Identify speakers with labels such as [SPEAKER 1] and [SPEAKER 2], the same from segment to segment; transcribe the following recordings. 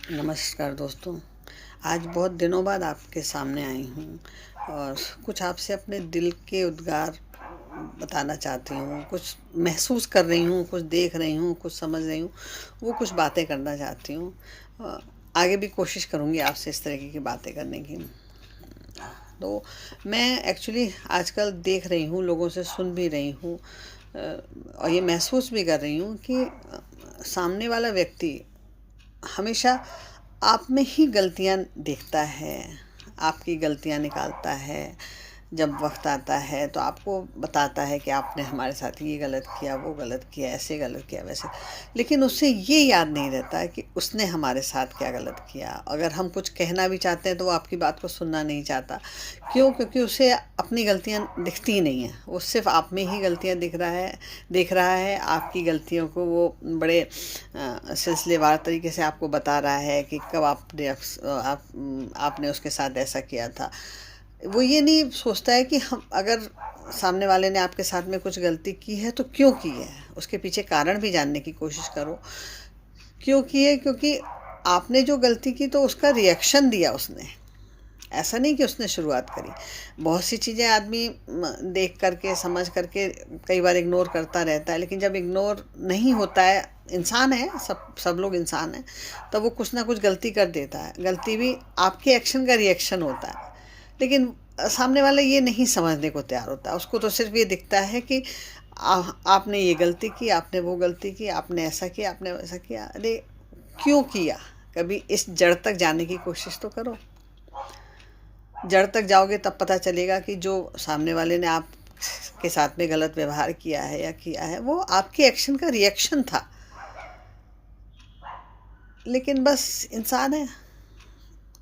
[SPEAKER 1] नमस्कार दोस्तों। आज बहुत दिनों बाद आपके सामने आई हूँ और कुछ आपसे अपने दिल के उद्गार बताना चाहती हूँ। कुछ महसूस कर रही हूँ, कुछ देख रही हूँ, कुछ समझ रही हूँ, वो कुछ बातें करना चाहती हूँ। आगे भी कोशिश करूँगी आपसे इस तरीके की बातें करने की। तो मैं एक्चुअली आजकल देख रही हूँ, लोगों से सुन भी रही हूँ और ये महसूस भी कर रही हूँ कि सामने वाला व्यक्ति हमेशा आप में ही गलतियाँ देखता है, आपकी गलतियाँ निकालता है। जब वक़्त आता है तो आपको बताता है कि आपने हमारे साथ ये गलत किया, वो गलत किया, ऐसे गलत किया, वैसे। लेकिन उसे ये याद नहीं रहता है कि उसने हमारे साथ क्या गलत किया। अगर हम कुछ कहना भी चाहते हैं तो वो आपकी बात को सुनना नहीं चाहता। क्यों? क्योंकि उसे अपनी गलतियाँ दिखती ही नहीं हैं। वो सिर्फ़ आप में ही गलतियाँ देख रहा है। आपकी गलतियों को वो बड़े सिलसिलेवार तरीके से आपको बता रहा है कि कब आपने उसके साथ ऐसा किया था। वो ये नहीं सोचता है कि हम अगर सामने वाले ने आपके साथ में कुछ गलती की है तो क्यों की है? उसके पीछे कारण भी जानने की कोशिश करो। क्यों की है? क्योंकि आपने जो गलती की तो उसका रिएक्शन दिया उसने। ऐसा नहीं कि उसने शुरुआत करी। बहुत सी चीज़ें आदमी देख करके, समझ करके कई बार इग्नोर करता रहता है, लेकिन जब इग्नोर नहीं होता है, इंसान है, सब लोग इंसान हैं, तब वो कुछ ना कुछ गलती कर देता है। गलती भी आपके एक्शन का रिएक्शन होता है। लेकिन सामने वाला ये नहीं समझने को तैयार होता। उसको तो सिर्फ़ ये दिखता है कि आपने ये गलती की, आपने वो गलती की, आपने ऐसा किया, आपने वैसा किया। अरे! क्यों किया? कभी इस जड़ तक जाने की कोशिश तो करो। जड़ तक जाओगे तब पता चलेगा कि जो सामने वाले ने आप के साथ में गलत व्यवहार किया है या किया है, वो आपके एक्शन का रिएक्शन था। लेकिन बस इंसान है,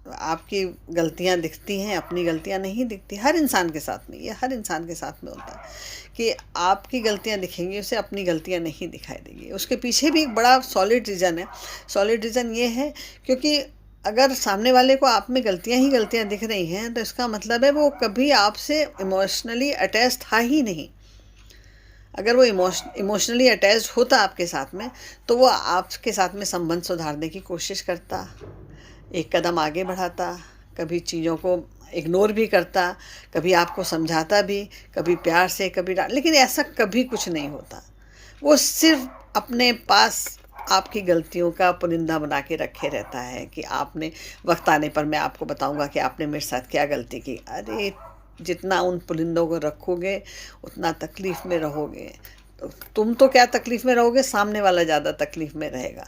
[SPEAKER 1] आपकी गलतियाँ दिखती हैं, अपनी गलतियाँ नहीं दिखती। हर इंसान के साथ में, ये हर इंसान के साथ में होता है कि आपकी गलतियाँ दिखेंगी, उसे अपनी गलतियाँ नहीं दिखाई देंगी। उसके पीछे भी एक बड़ा सॉलिड रीज़न है। सॉलिड रीज़न ये है क्योंकि अगर सामने वाले को आप में गलतियाँ ही गलतियाँ दिख रही हैं, तो इसका मतलब है वो कभी आपसे इमोशनली अटैच था ही नहीं। अगर वो इमोशनली अटैच्ड होता आपके साथ में, तो वो आपके साथ में संबंध सुधारने की कोशिश करता, एक कदम आगे बढ़ाता, कभी चीज़ों को इग्नोर भी करता, कभी आपको समझाता भी, कभी प्यार से, कभी डाँट, लेकिन ऐसा कभी कुछ नहीं होता। वो सिर्फ़ अपने पास आपकी गलतियों का पुलिंदा बना के रखे रहता है कि आपने वक़्त आने पर मैं आपको बताऊँगा कि आपने मेरे साथ क्या गलती की। अरे! जितना उन पुलिंदों को रखोगे, उतना तकलीफ़ में रहोगे। तो तुम तो क्या तकलीफ़ में रहोगे, सामने वाला ज़्यादा तकलीफ़ में रहेगा।